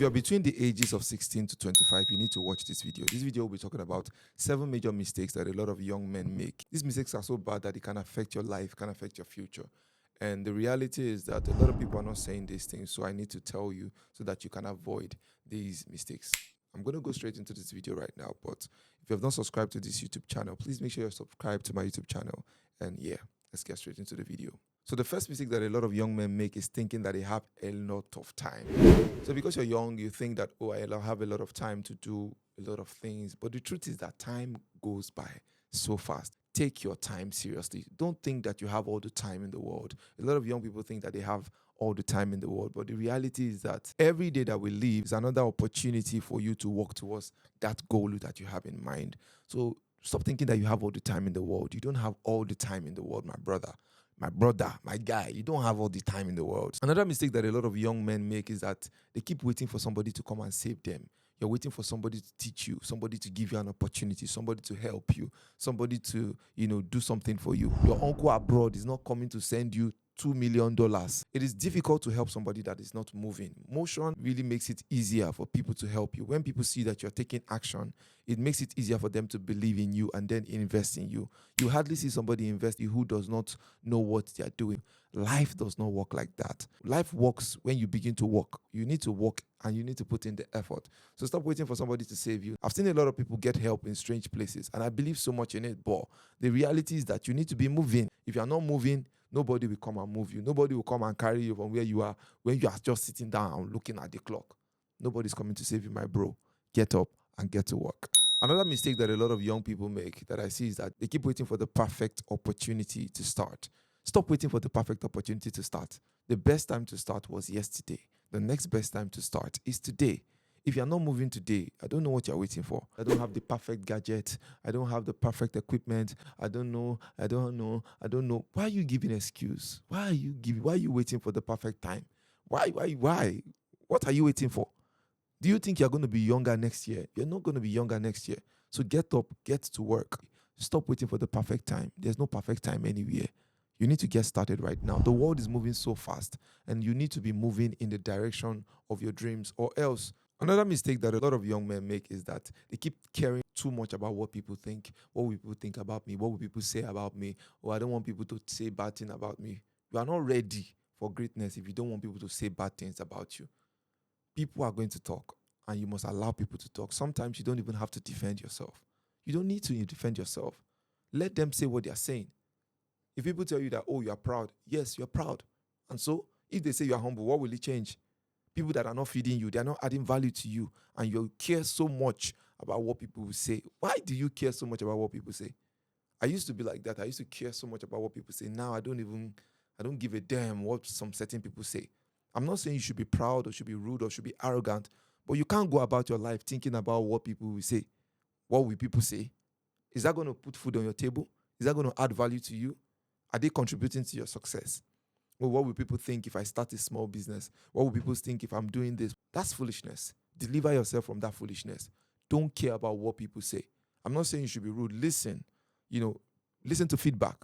you're between the ages of 16 to 25, you need to watch this video. This video will be talking about 7 major mistakes that a lot of young men make. These mistakes are so bad that it can affect your life, can affect your future. And the reality is that a lot of people are not saying these things, so I need to tell you so that you can avoid these mistakes. I'm going to go straight into this video right now, but if you have not subscribed to this YouTube channel, please make sure you're subscribed to my YouTube channel. And yeah, let's get straight into the video. So the first mistake that a lot of young men make is thinking that they have a lot of time. So because you're young, you think that, oh, I'll have a lot of time to do a lot of things. But the truth is that time goes by so fast. Take your time seriously. Don't think that you have all the time in the world. A lot of young people think that they have all the time in the world. But the reality is that every day that we live is another opportunity for you to work towards that goal that you have in mind. So stop thinking that you have all the time in the world. You don't have all the time in the world, my brother, my guy. You don't have all the time in the world. Another mistake that a lot of young men make is that they keep waiting for somebody to come and save them. You're waiting for somebody to teach you, somebody to give you an opportunity, somebody to help you, somebody to, do something for you. Your uncle abroad is not coming to send you $2 million. It is difficult to help somebody that is not moving. Motion really makes it easier for people to help you. When people see that you're taking action, it makes it easier for them to believe in you and then invest in you. You hardly see somebody invest in who does not know what they are doing. Life does not work like that. Life works when you begin to work. You need to work and you need to put in the effort. So stop waiting for somebody to save you. I've seen a lot of people get help in strange places and I believe so much in it, but the reality is that you need to be moving. If you're not moving, nobody will come and move you. Nobody will come and carry you from where you are when you are just sitting down and looking at the clock. Nobody's coming to save you, my bro. Get up and get to work. Another mistake that a lot of young people make that I see is that they keep waiting for the perfect opportunity to start. Stop waiting for the perfect opportunity to start. The best time to start was yesterday. The next best time to start is today. If you're not moving today, I don't know what you're waiting for. I don't have the perfect gadget. I don't have the perfect equipment. I don't know. Why are you giving excuse? Why are you waiting for the perfect time? Why? What are you waiting for? Do you think you're going to be younger next year? You're not going to be younger next year. So get up, get to work. Stop waiting for the perfect time. There's no perfect time anywhere. You need to get started right now. The world is moving so fast and you need to be moving in the direction of your dreams or else. Another mistake that a lot of young men make is that they keep caring too much about what people think. What will people think about me? What will people say about me? Or I don't want people to say bad things about me. You are not ready for greatness if you don't want people to say bad things about you. People are going to talk and you must allow people to talk. Sometimes you don't even have to defend yourself. You don't need to defend yourself. Let them say what they are saying. If people tell you that, oh, you are proud, yes, you're proud. And so if they say you are humble, what will it change? People that are not feeding you, they are not adding value to you, and you care so much about what people will say. Why do you care so much about what people say? I used to be like that. I used to care so much about what people say. Now I don't give a damn what some certain people say. I'm not saying you should be proud or should be rude or should be arrogant, but you can't go about your life thinking about what people will say. What will people say? Is that going to put food on your table? Is that going to add value to you? Are they contributing to your success? Well, what will people think if I start a small business? What will people think if I'm doing this? That's foolishness. Deliver yourself from that foolishness. Don't care about what people say. I'm not saying you should be rude. Listen, listen to feedback.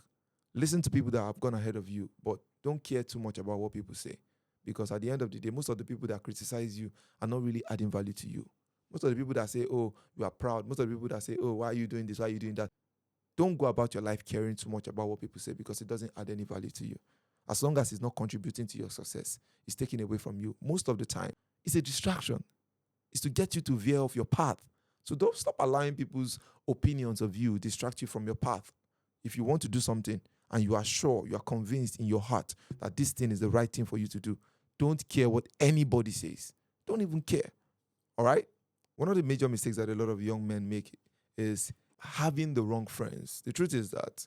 Listen to people that have gone ahead of you, but don't care too much about what people say. Because at the end of the day, most of the people that criticize you are not really adding value to you. Most of the people that say, oh, you are proud. Most of the people that say, oh, why are you doing this? Why are you doing that? Don't go about your life caring too much about what people say because it doesn't add any value to you. As long as it's not contributing to your success, it's taken away from you. Most of the time, it's a distraction. It's to get you to veer off your path. So don't stop allowing people's opinions of you distract you from your path. If you want to do something and you are sure, you are convinced in your heart that this thing is the right thing for you to do, don't care what anybody says. Don't even care. All right? One of the major mistakes that a lot of young men make is having the wrong friends. The truth is that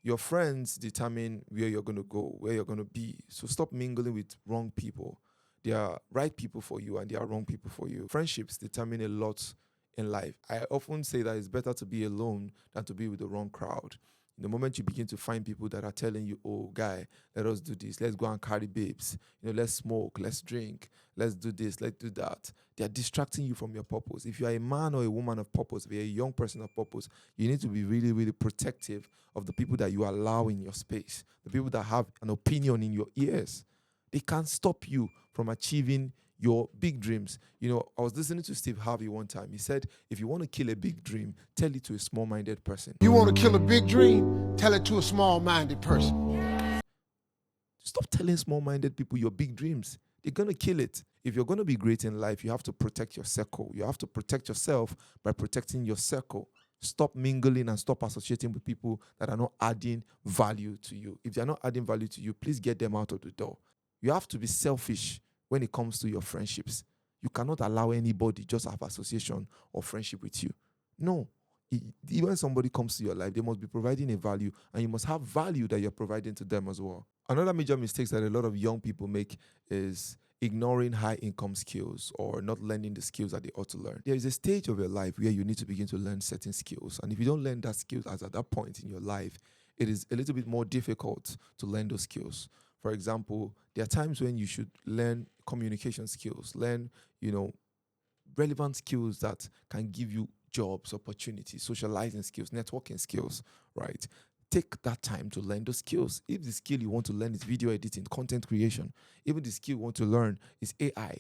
your friends determine where you're going to go, where you're going to be. So stop mingling with wrong people. There are right people for you and there are wrong people for you. Friendships determine a lot in life. I often say that it's better to be alone than to be with the wrong crowd. The moment you begin to find people that are telling you, oh, guy, let us do this. Let's go and carry babes. Let's smoke. Let's drink. Let's do this. Let's do that. They are distracting you from your purpose. If you are a man or a woman of purpose, if you're a young person of purpose, you need to be really, really protective of the people that you allow in your space, the people that have an opinion in your ears. They can't stop you from achieving your big dreams. I was listening to Steve Harvey one time. He said, if you want to kill a big dream, tell it to a small-minded person. You want to kill a big dream, tell it to a small-minded person. Stop telling small-minded people your big dreams. They're going to kill it. If you're going to be great in life, you have to protect your circle. You have to protect yourself by protecting your circle. Stop mingling and stop associating with people that are not adding value to you. If they're not adding value to you, please get them out of the door. You have to be selfish when it comes to your friendships. You cannot allow anybody just have association or friendship with you. No. When somebody comes to your life, they must be providing a value, and you must have value that you're providing to them as well. Another major mistake that a lot of young people make is ignoring high income skills or not learning the skills that they ought to learn. There is a stage of your life where you need to begin to learn certain skills. And if you don't learn that skills as at that point in your life, it is a little bit more difficult to learn those skills. For example, there are times when you should learn communication skills, learn, relevant skills that can give you jobs, opportunities, socializing skills, networking skills, right? Take that time to learn those skills. If the skill you want to learn is video editing, content creation, even the skill you want to learn is AI,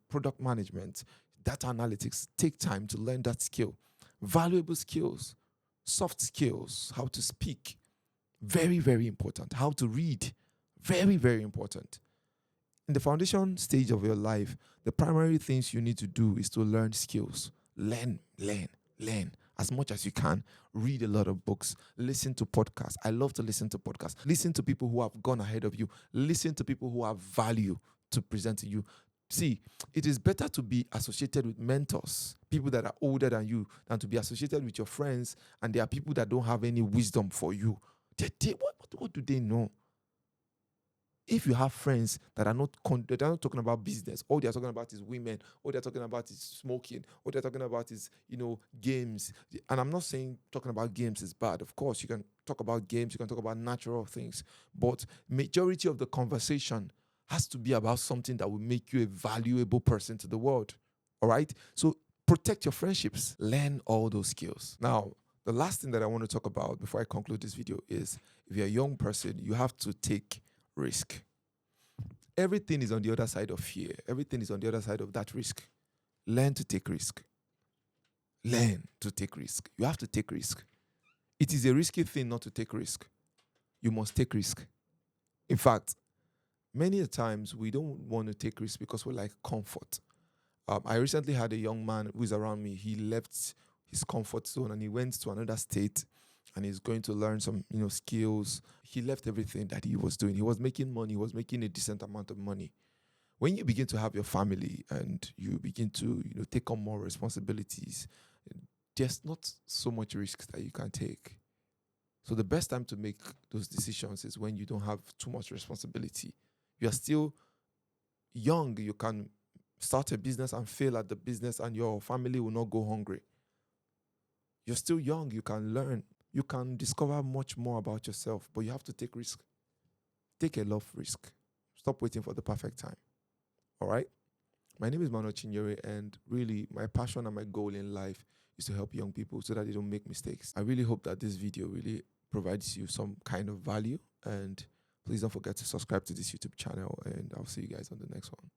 product management, data analytics, take time to learn that skill. Valuable skills, soft skills, how to speak, very, very important. How to read, very, very important. In the foundation stage of your life, the primary things you need to do is to learn skills. Learn as much as you can. Read a lot of books. Listen to podcasts. I love to listen to podcasts. Listen to people who have gone ahead of you. Listen to people who have value to present to you. See, it is better to be associated with mentors, people that are older than you, than to be associated with your friends, and there are people that don't have any wisdom for you. What do they know? If you have friends that are they're not talking about business, all they're talking about is women, all they're talking about is smoking, all they're talking about is, games. And I'm not saying talking about games is bad. Of course, you can talk about games, you can talk about natural things, but majority of the conversation has to be about something that will make you a valuable person to the world. All right? So protect your friendships. Learn all those skills. Now, the last thing that I want to talk about before I conclude this video is, if you're a young person, you have to take risk. Everything is on the other side of fear. Everything is on the other side of that risk. Learn to take risk. Learn to take risk. You have to take risk. It is a risky thing not to take risk. You must take risk. In fact, many times we don't want to take risk because we like comfort. I recently had a young man who is around me. He left his comfort zone and he went to another state, and he's going to learn some, skills. He left everything that he was doing. He was making money. He was making a decent amount of money. When you begin to have your family and you begin to, take on more responsibilities, there's not so much risk that you can take. So the best time to make those decisions is when you don't have too much responsibility. You are still young. You can start a business and fail at the business, and your family will not go hungry. You're still young. You can learn. You can discover much more about yourself, but you have to take risk. Take a lot of risk. Stop waiting for the perfect time. All right? My name is Mano Chinyere, and really my passion and my goal in life is to help young people so that they don't make mistakes. I really hope that this video really provides you some kind of value, and please don't forget to subscribe to this YouTube channel, and I'll see you guys on the next one.